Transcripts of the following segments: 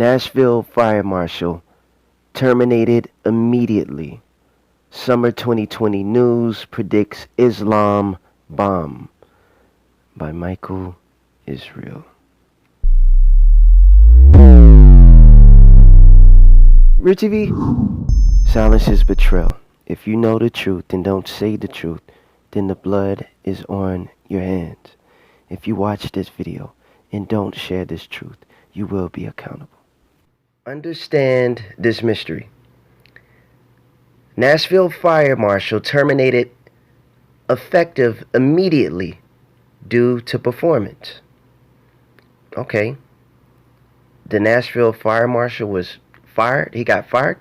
Nashville Fire Marshal terminated immediately. Summer 2020 News predicts Islam bomb by Michael Israel. Richie V, silence is betrayal. If you know the truth and don't say the truth, then the blood is on your hands. If you watch this video and don't share this truth, you will be accountable. Understand this mystery. Nashville Fire Marshal terminated effective immediately due to performance. Okay. The Nashville Fire Marshal was fired. He got fired.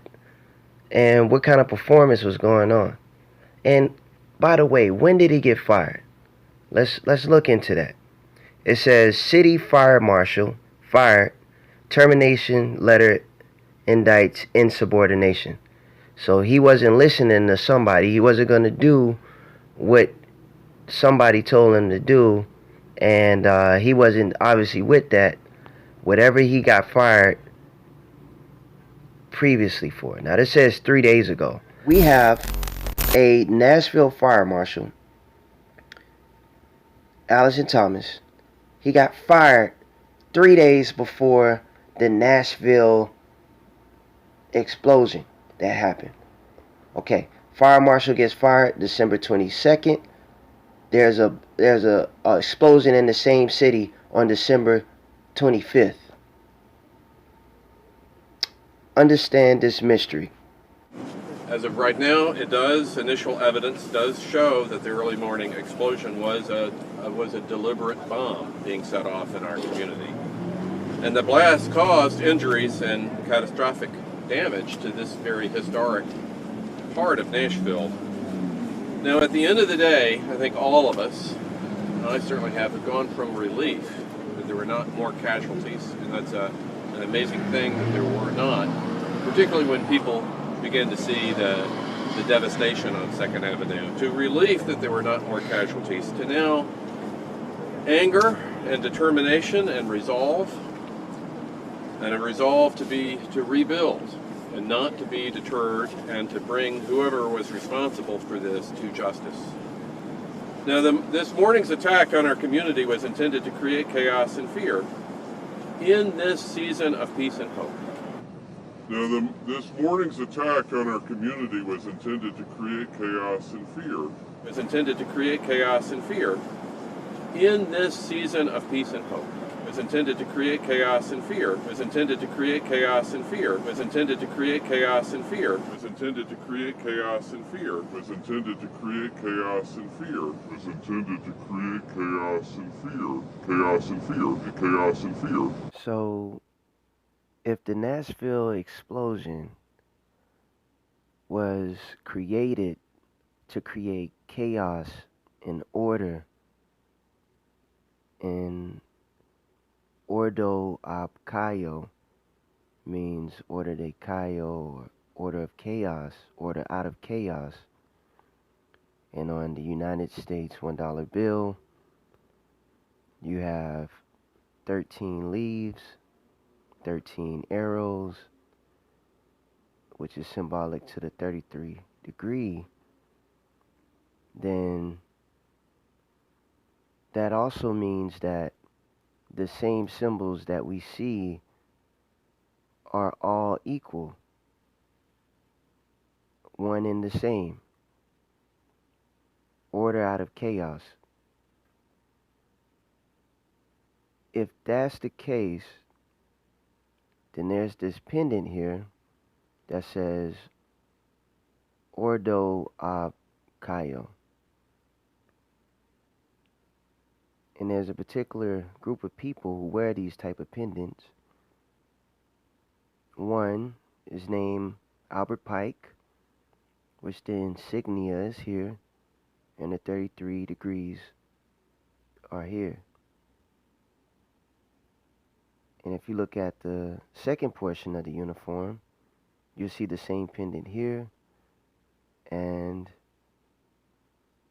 And what kind of performance was going on? And by the way, when did he get fired? Let's look into that. It says City Fire Marshal fired. Termination letter indicts insubordination. So he wasn't listening to somebody. He wasn't going to do what somebody told him to do. And he wasn't obviously with that. Whatever he got fired previously for. Now this says 3 days ago. We have a Nashville Fire Marshal, Allison Thomas. He got fired 3 days before the Nashville explosion that happened. Okay, Fire Marshal gets fired December 22nd. There's a explosion in the same city on December 25th. Understand this mystery. As of right now, initial evidence does show that the early morning explosion was a deliberate bomb being set off in our community. And the blast caused injuries and catastrophic damage to this very historic part of Nashville. Now, at the end of the day, I think all of us, and I certainly have gone from relief that there were not more casualties, and that's an amazing thing that there were not, particularly when people begin to see the devastation on 2nd Avenue, to relief that there were not more casualties, to now anger and determination and resolve, and a resolve to rebuild and not to be deterred, and to bring whoever was responsible for this to justice. Now, this morning's attack on our community was intended to create chaos and fear in this season of peace and hope. Now, this morning's attack on our community was intended to create chaos and fear. Was intended to create chaos and fear in this season of peace and hope. Was intended to create chaos and fear. Was intended to create chaos and fear. Was intended to create chaos and fear. Was intended to create chaos and fear. Was intended to create chaos and fear. Was intended to create chaos and fear. Chaos and fear. Chaos and fear. So, if the Nashville explosion was created to create chaos and order, and Ordo ab Kaio means order de Kaio, or order of chaos, order out of chaos. And on the United States $1 bill, you have 13 leaves, 13 arrows, which is symbolic to the 33 degree. Then that also means that the same symbols that we see are all equal, one and the same. Order out of chaos. If that's the case, then there's this pendant here that says Ordo ab Kaio. And there's a particular group of people who wear these type of pendants. One is named Albert Pike, which the insignia is here, and the 33 degrees are here. And if you look at the second portion of the uniform, you'll see the same pendant here, and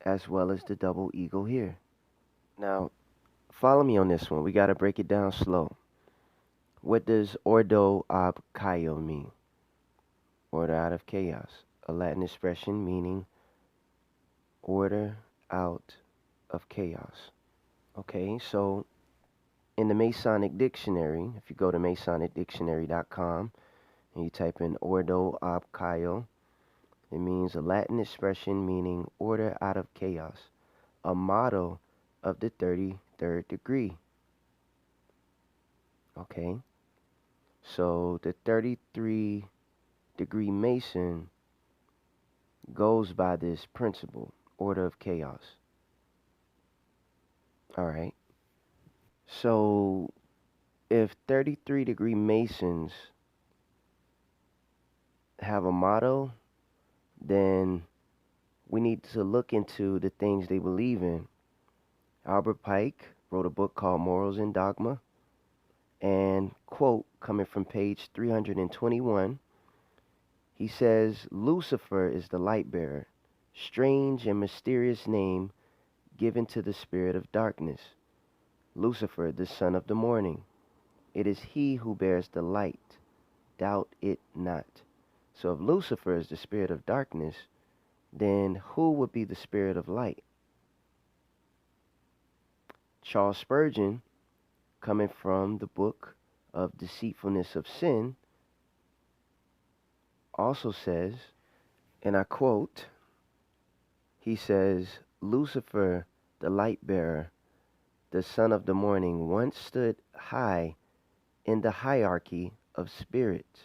as well as the double eagle here. Now, follow me on this one. We got to break it down slow. What does ordo ab chaos mean? Order out of chaos. A Latin expression meaning order out of chaos. Okay, so in the Masonic Dictionary, if you go to masonicdictionary.com and you type in ordo ab chaos, it means a Latin expression meaning order out of chaos, a motto of the 33rd degree. Okay, so the 33-degree Mason goes by this principle, order of chaos. All right, so if 33-degree Masons have a motto, then we need to look into the things they believe in. Albert Pike wrote a book called Morals and Dogma, and quote coming from page 321, he says, Lucifer is the light bearer, strange and mysterious name given to the spirit of darkness. Lucifer, the son of the morning. It is he who bears the light, doubt it not. So if Lucifer is the spirit of darkness, then who would be the spirit of light? Charles Spurgeon, coming from the book of Deceitfulness of Sin, also says, and I quote, he says, Lucifer, the light bearer, the son of the morning, once stood high in the hierarchy of spirits.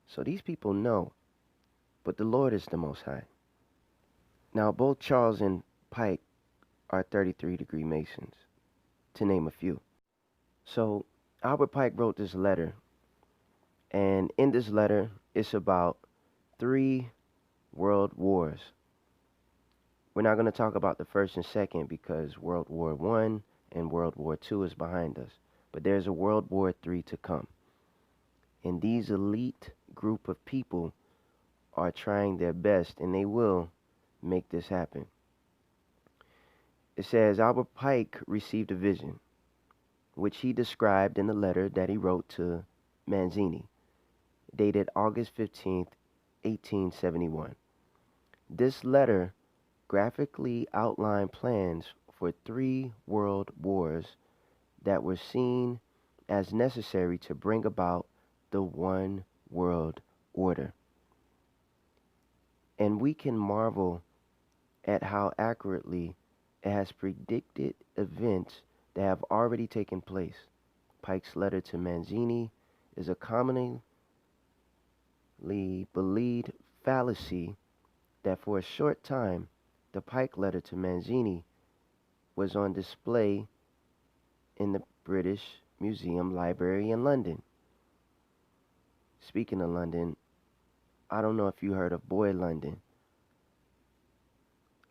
So these people know, but the Lord is the Most High. Now, both Charles and Pike are 33-degree Masons, to name a few. So Albert Pike wrote this letter, and in this letter, it's about 3 world wars. We're not going to talk about the first and second because World War I and World War II is behind us. But there's a World War III to come. And these elite group of people are trying their best, and they will make this happen. It says, Albert Pike received a vision, which he described in a letter that he wrote to Manzini, dated August 15th, 1871. This letter graphically outlined plans for 3 world wars that were seen as necessary to bring about the one world order. And we can marvel at how accurately it has predicted events that have already taken place. Pike's letter to Manzini is a commonly believed fallacy that for a short time, the Pike letter to Manzini was on display in the British Museum Library in London. Speaking of London, I don't know if you heard of Boy London.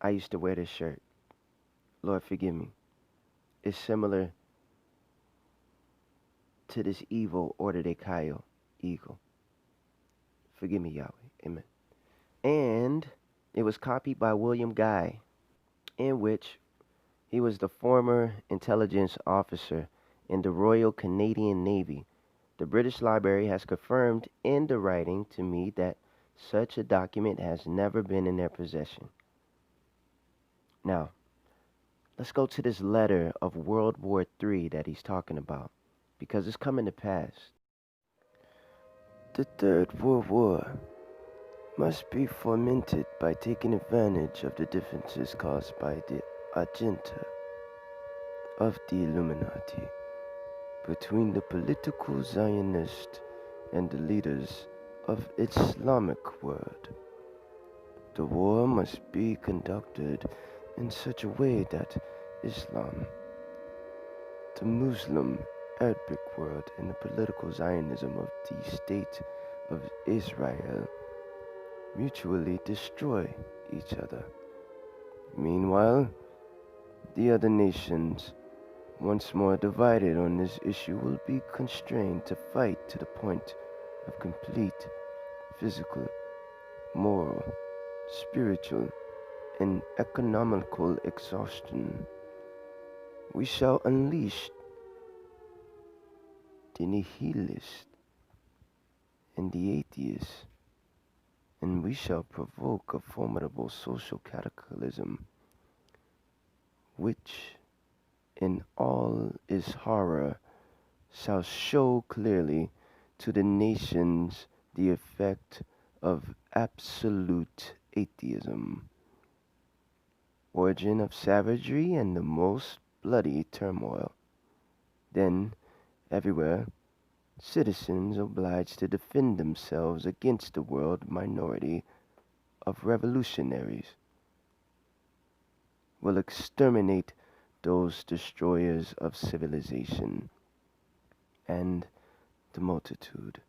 I used to wear this shirt. Lord forgive me. It's similar to this evil Order de Cayo eagle. Forgive me, Yahweh. Amen. And it was copied by William Guy, in which he was the former intelligence officer in the Royal Canadian Navy. The British Library has confirmed in the writing to me that such a document has never been in their possession. Now, let's go to this letter of World War III that he's talking about, because it's coming to pass. The Third World War must be fomented by taking advantage of the differences caused by the agenda of the Illuminati between the political Zionists and the leaders of Islamic world. The war must be conducted in such a way that Islam, the Muslim Arabic world, and the political Zionism of the State of Israel mutually destroy each other. Meanwhile, the other nations, once more divided on this issue, will be constrained to fight to the point of complete physical, moral, spiritual, and economical exhaustion. We shall unleash the nihilist and the atheist, and we shall provoke a formidable social cataclysm, which in all its horror shall show clearly to the nations the effect of absolute atheism, origin of savagery and the most bloody turmoil. Then, everywhere, citizens obliged to defend themselves against the world minority of revolutionaries will exterminate those destroyers of civilization, and the multitude,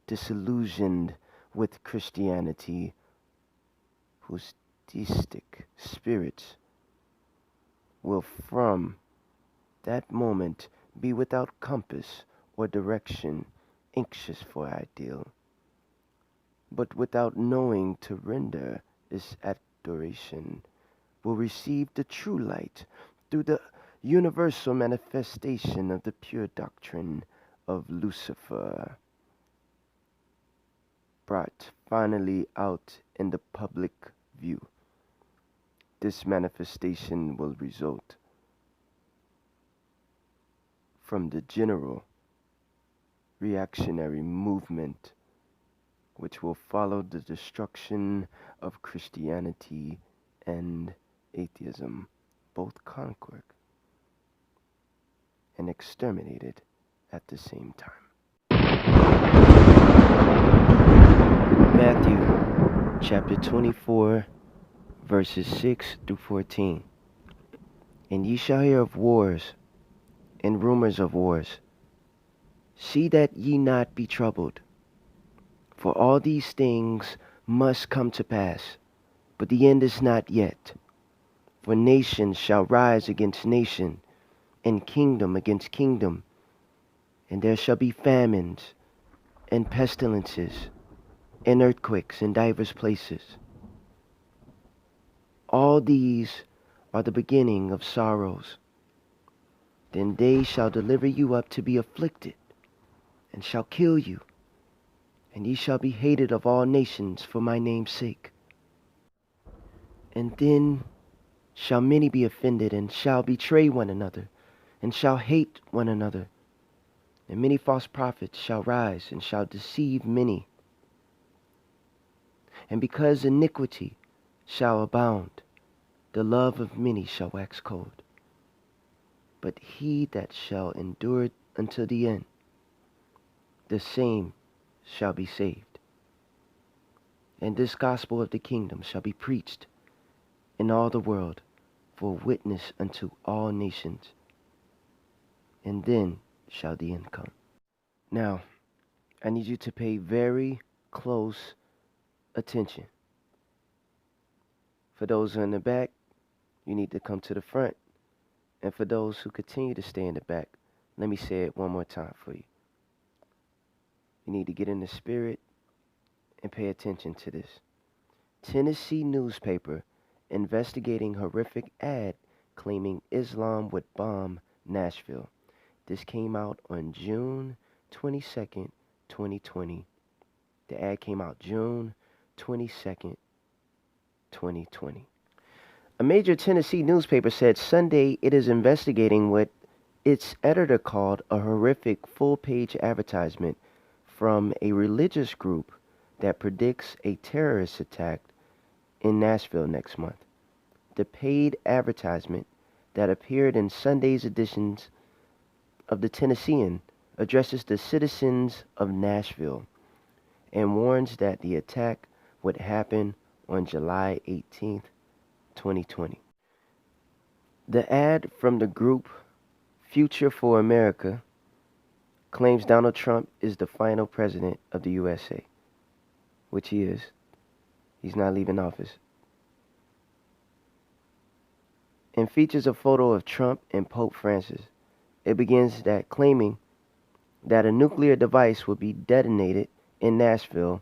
disillusioned with Christianity, whose deistic spirits will from that moment be without compass or direction, anxious for ideal, but without knowing to render its adoration, will receive the true light through the universal manifestation of the pure doctrine of Lucifer, brought finally out in the public view. This manifestation will result from the general reactionary movement which will follow the destruction of Christianity and atheism, both conquered and exterminated at the same time. Matthew chapter 24, verses 6 through 14. And ye shall hear of wars and rumors of wars. See that ye not be troubled, for all these things must come to pass, but the end is not yet. For nation shall rise against nation, and kingdom against kingdom, and there shall be famines, and pestilences, and earthquakes in divers places. All these are the beginning of sorrows. Then they shall deliver you up to be afflicted, and shall kill you, and ye shall be hated of all nations for my name's sake. And then shall many be offended, and shall betray one another, and shall hate one another. And many false prophets shall rise, and shall deceive many. And because iniquity shall abound, the love of many shall wax cold. But he that shall endure unto the end, the same shall be saved. And this gospel of the kingdom shall be preached in all the world for a witness unto all nations, and then shall the end come. Now, I need you to pay very close attention. For those who are in the back, you need to come to the front. And for those who continue to stay in the back, let me say it one more time for you. You need to get in the spirit and pay attention to this. Tennessee newspaper investigating horrific ad claiming Islam would bomb Nashville. This came out on June 22nd, 2020. The ad came out June 22nd, 2020. A major Tennessee newspaper said Sunday it is investigating what its editor called a horrific full-page advertisement from a religious group that predicts a terrorist attack in Nashville next month. The paid advertisement that appeared in Sunday's editions of the Tennessean addresses the citizens of Nashville and warns that the attack would happen on July 18th, 2020. The ad from the group Future for America claims Donald Trump is the final president of the USA, which he is. He's not leaving office. And features a photo of Trump and Pope Francis. It begins that claiming that a nuclear device will be detonated in Nashville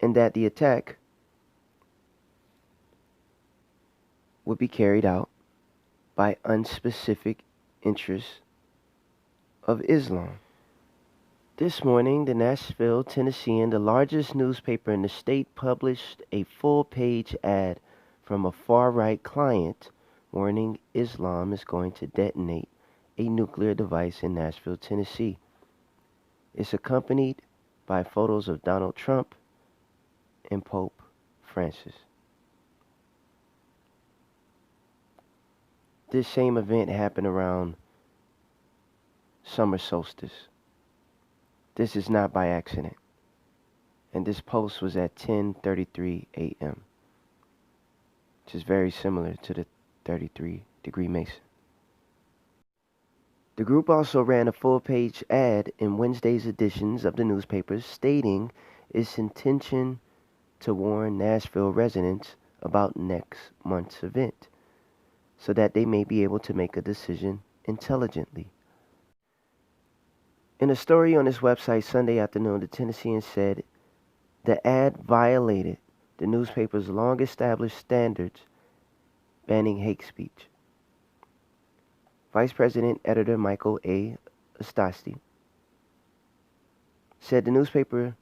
and that the attack would be carried out by unspecific interests of Islam. This morning, the Nashville Tennessean, the largest newspaper in the state, published a full-page ad from a far-right client warning Islam is going to detonate a nuclear device in Nashville, Tennessee. It's accompanied by photos of Donald Trump and Pope Francis. This same event happened around summer solstice. This is not by accident. And this post was at 10:33 a.m., which is very similar to the 33-degree Mason. The group also ran a full-page ad in Wednesday's editions of the newspapers stating its intention to warn Nashville residents about next month's event so that they may be able to make a decision intelligently. In a story on its website Sunday afternoon, the Tennessean said the ad violated the newspaper's long-established standards banning hate speech. Vice President Editor Michael A. Astasti said the newspaper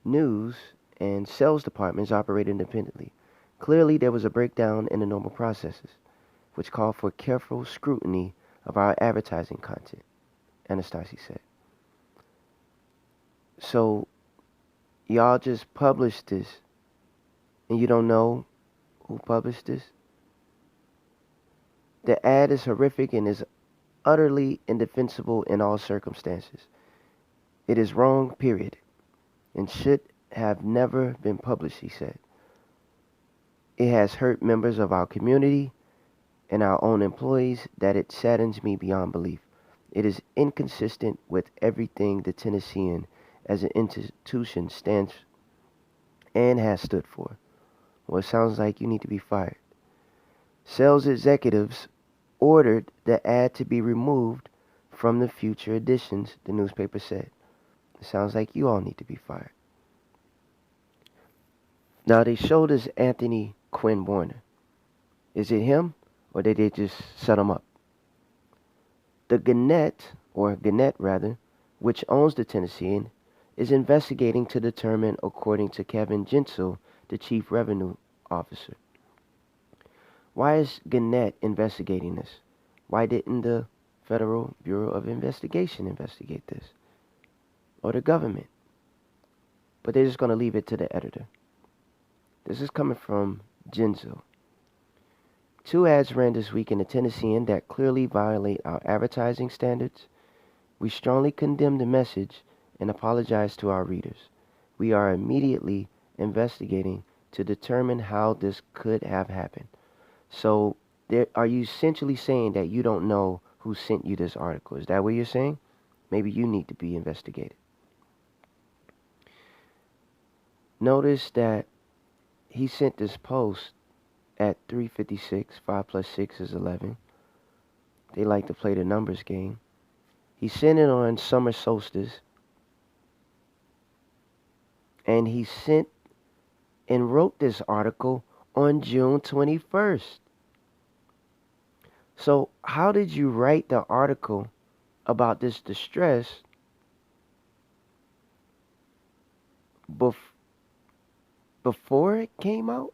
news and sales departments operate independently. Clearly, there was a breakdown in the normal processes, which called for careful scrutiny of our advertising content, Anastasi said. So, y'all just published this, and you don't know who published this? The ad is horrific and is utterly indefensible in all circumstances. It is wrong, period, and should have never been published, he said. It has hurt members of our community and our own employees that it saddens me beyond belief. It is inconsistent with everything the Tennessean as an institution stands and has stood for. Well, it sounds like you need to be fired. Sales executives ordered the ad to be removed from the future editions, the newspaper said. It sounds like you all need to be fired. Now, they showed us Anthony Quinn Warner. Is it him, or did they just set him up? The Gannett, which owns the Tennessean, is investigating to determine, according to Kevin Gensel, the chief revenue officer. Why is Gannett investigating this? Why didn't the Federal Bureau of Investigation investigate this? Or the government? But they're just going to leave it to the editor. This is coming from Gensel. 2 ads ran this week in the Tennessean that clearly violate our advertising standards. We strongly condemn the message and apologize to our readers. We are immediately investigating to determine how this could have happened. So, are you essentially saying that you don't know who sent you this article? Is that what you're saying? Maybe you need to be investigated. Notice that he sent this post at 3:56. 5 plus 6 is 11. They like to play the numbers game. He sent it on summer solstice. And he sent and wrote this article on June 21st. So how did you write the article about this distress before it came out?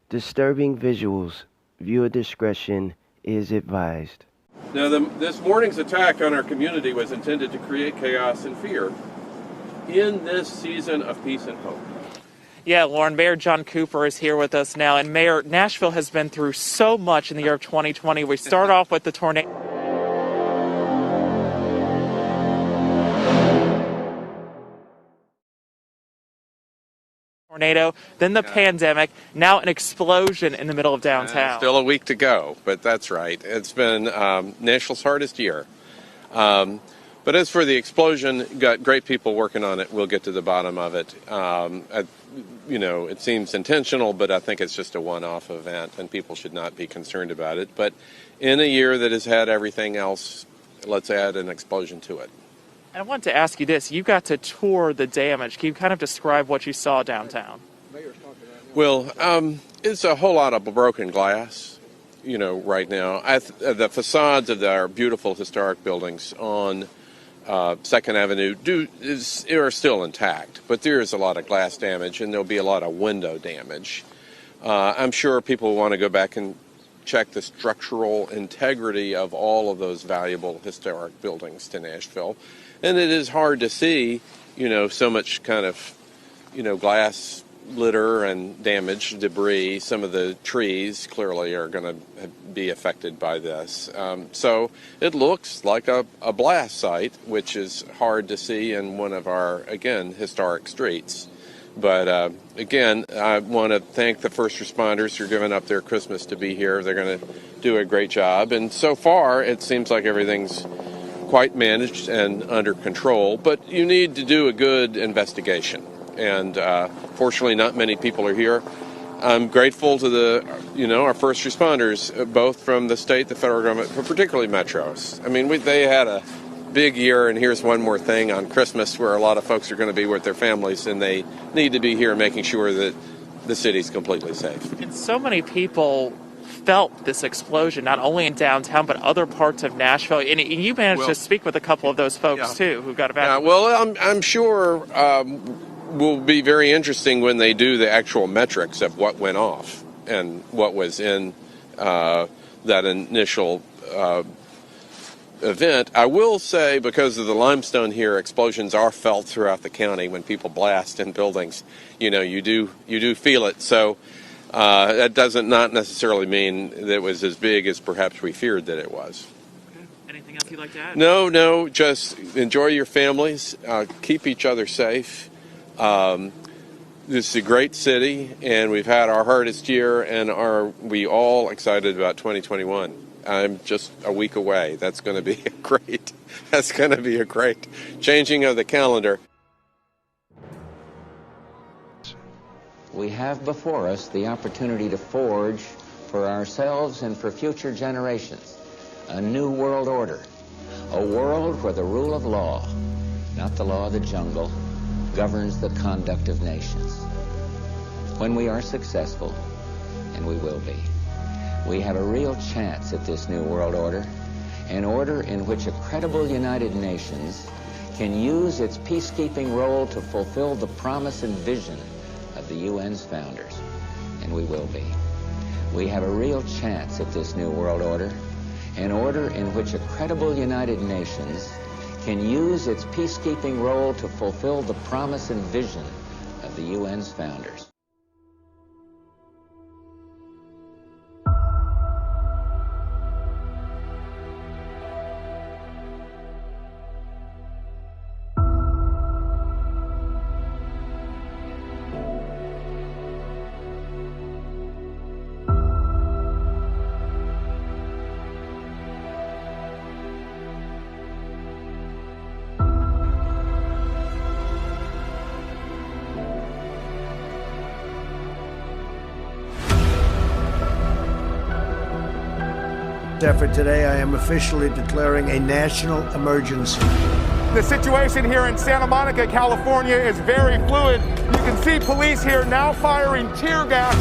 Disturbing visuals. Viewer discretion is advised. Now, this morning's attack on our community was intended to create chaos and fear in this season of peace and hope. Yeah, Lauren, Mayor John Cooper is here with us now. And Mayor, Nashville has been through so much in the year of 2020. We start off with the tornado. Then the pandemic, now an explosion in the middle of downtown. Still a week to go, but that's right. It's been Nashville's hardest year. But as for the explosion, got great people working on it. We'll get to the bottom of it. It seems intentional, but I think it's just a one-off event, and people should not be concerned about it. But in a year that has had everything else, let's add an explosion to it. And I want to ask you this. You got to tour the damage. Can you kind of describe what you saw downtown? Well, it's a whole lot of broken glass. right now. The facades of our beautiful historic buildings on Second Avenue are still intact, but there is a lot of glass damage, and there'll be a lot of window damage. I'm sure people want to go back and check the structural integrity of all of those valuable historic buildings to Nashville, and it is hard to see, so much kind of, glass litter and damage, debris. Some of the trees clearly are going to be affected by this. So it looks like a blast site, which is hard to see in one of our, again, historic streets. But again, I want to thank the first responders who are giving up their Christmas to be here. They're going to do a great job. And so far, it seems like everything's quite managed and under control. But you need to do a good investigation. And fortunately, not many people are here. I'm grateful to our first responders, both from the state, the federal government, but particularly metros. I mean, they had a big year, and here's one more thing on Christmas where a lot of folks are going to be with their families, and they need to be here making sure that the city's completely safe. And so many people felt this explosion, not only in downtown, but other parts of Nashville. And you managed to speak with a couple of those folks, too, who got evacuated. Yeah, well, I'm sure will be very interesting when they do the actual metrics of what went off and what was in that initial event. I will say, because of the limestone here, explosions are felt throughout the county when people blast in buildings. You do feel it. So that doesn't not necessarily mean that it was as big as perhaps we feared that it was. Okay. Anything else you'd like to add? No, just enjoy your families, keep each other safe. This is a great city, and we've had our hardest year, and are we all excited about 2021? I'm just a week away. That's going to be a great changing of the calendar. We have before us the opportunity to forge for ourselves and for future generations a new world order, a world where the rule of law, not the law of the jungle, governs the conduct of nations. When we are successful, and we will be, we have a real chance at this new world order, an order in which a credible United Nations can use its peacekeeping role to fulfill the promise and vision of the UN's founders, and we will be. We have a real chance at this new world order, an order in which a credible United Nations can use its peacekeeping role to fulfill the promise and vision of the UN's founders. Effort today, I am officially declaring a national emergency. The situation here in Santa Monica, California is very fluid. You can see police here now firing tear gas.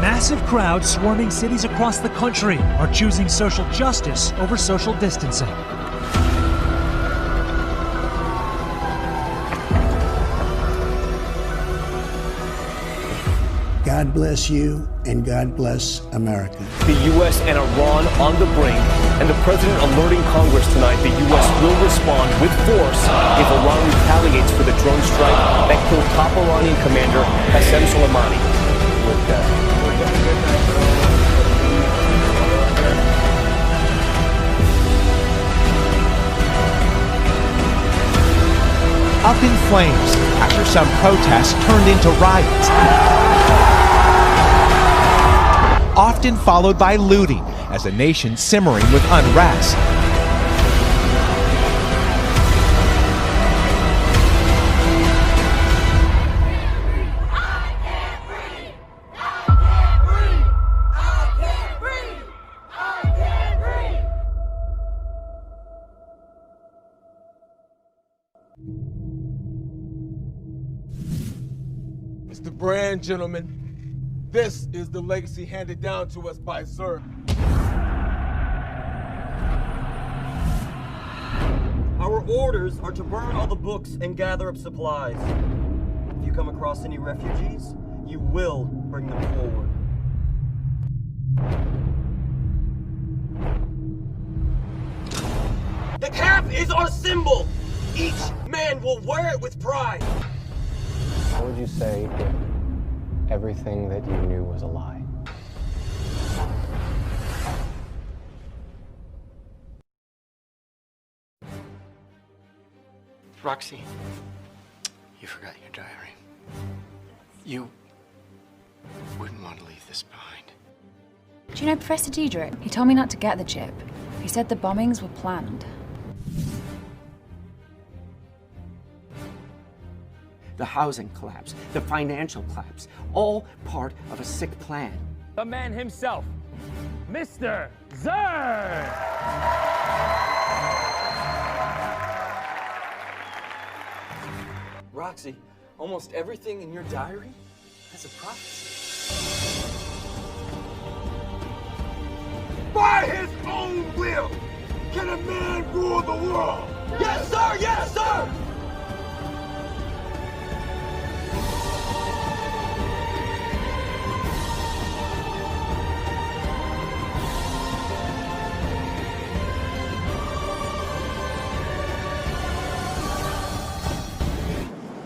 Massive crowds swarming cities across the country are choosing social justice over social distancing. God bless you, and God bless America. The U.S. and Iran on the brink, and the president alerting Congress tonight the U.S. will respond with force if Iran retaliates for the drone strike that killed top Iranian commander Qasem Soleimani. Up in flames after some protests turned into riots, often followed by looting as a nation simmering with unrest. Mr. Brand, gentlemen, this is the legacy handed down to us by Sir Our orders are to burn all the books and gather up supplies. If you come across any refugees, you will bring them forward. The cap is our symbol! Each man will wear it with pride! How would you say if everything that you knew was a lie? Roxy, you forgot your diary. You wouldn't want to leave this behind. Do you know Professor Diedrich? He told me not to get the chip. He said the bombings were planned. The housing collapse, the financial collapse, all part of a sick plan. The man himself, Mr. Zern! Roxy, almost everything in your diary has a prophecy. By his own will, can a man rule the world? Yes, sir! Yes, sir!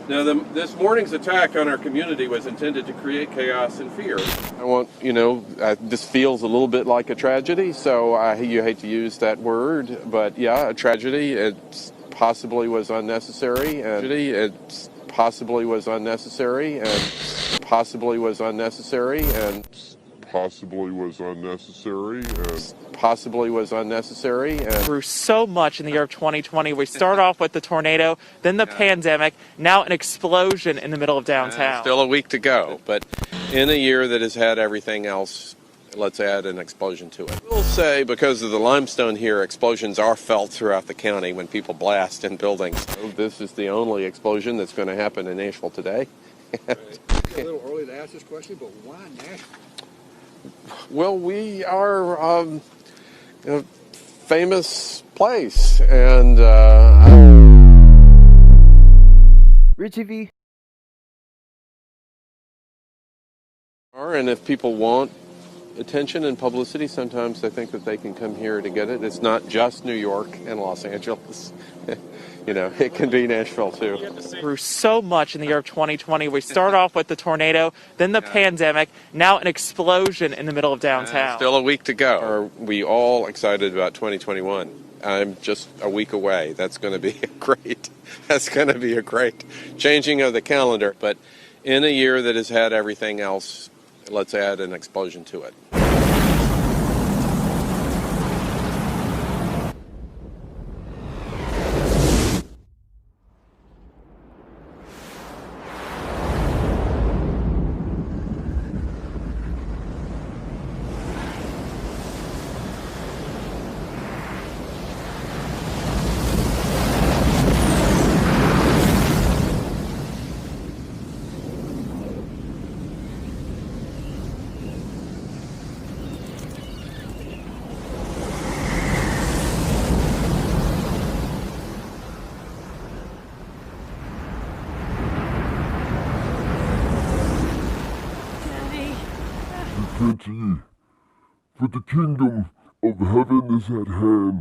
Now, this morning's attack on our community was intended to create chaos and fear. I want, this feels a little bit like a tragedy, so you hate to use that word, but yeah, a tragedy. It possibly was unnecessary, and it possibly was unnecessary, and possibly was unnecessary, and Possibly was unnecessary, and possibly was unnecessary. And Grew so much in the year of 2020. We start off with the tornado, then the pandemic, now an explosion in the middle of downtown. Still a week to go, but in a year that has had everything else, let's add an explosion to it. We'll say because of the limestone here, explosions are felt throughout the county when people blast in buildings. This is the only explosion that's going to happen in Nashville today. It's a little early to ask this question, but why Nashville? Well, we are a famous place, and Richie V. And if people want attention and publicity, sometimes I think that they can come here to get it. It's not just New York and Los Angeles. It can be Nashville too. Grew so much in the year of 2020. We start off with the tornado, then the pandemic, now an explosion in the middle of downtown. Still a week to go. Are we all excited about 2021? I'm just a week away. That's going to be a great changing of the calendar. But in a year that has had everything else, let's add an explosion to it. repent ye, for the kingdom of heaven is at hand.